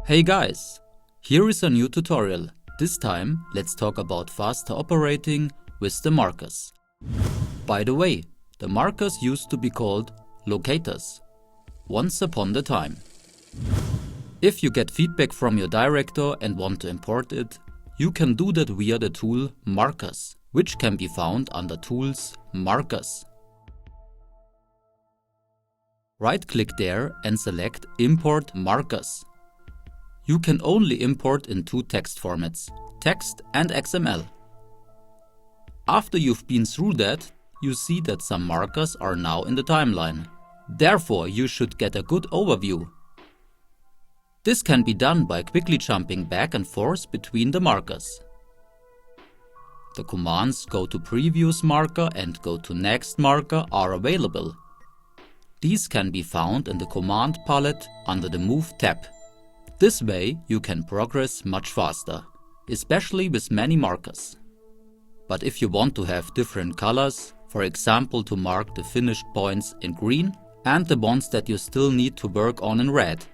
Hey guys! Here is a new tutorial. This time let's talk about faster operating with the markers. By the way, the markers used to be called locators, once upon a time. If you get feedback from your director and want to import it, you can do that via the tool Markers, which can be found under Tools, Markers. Right-click there and select Import Markers. You can only import in two text formats, text and XML. After you've been through that, you see that some markers are now in the timeline. Therefore, you should get a good overview. This can be done by quickly jumping back and forth between the markers. The commands Go to Previous Marker and Go to Next Marker are available. These can be found in the command palette under the Move tab. This way you can progress much faster, especially with many markers. But if you want to have different colors, for example to mark the finished points in green and the ones that you still need to work on in red,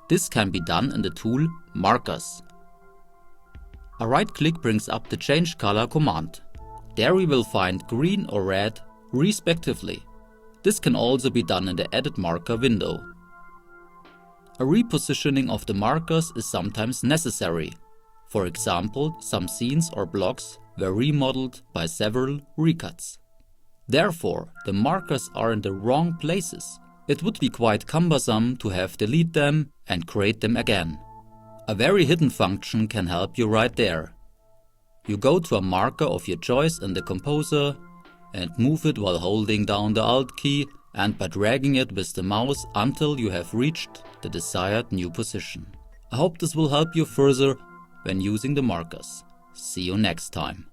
this can be done in the tool Markers. A right click brings up the Change Color command. There we will find green or red respectively. This can also be done in the Edit Marker window. A repositioning of the markers is sometimes necessary. For example, some scenes or blocks were remodeled by several recuts. Therefore, the markers are in the wrong places. It would be quite cumbersome to have delete them and create them again. A very hidden function can help you right there. You go to a marker of your choice in the composer and move it while holding down the Alt key and by dragging it with the mouse until you have reached the desired new position. I hope this will help you further when using the markers. See you next time.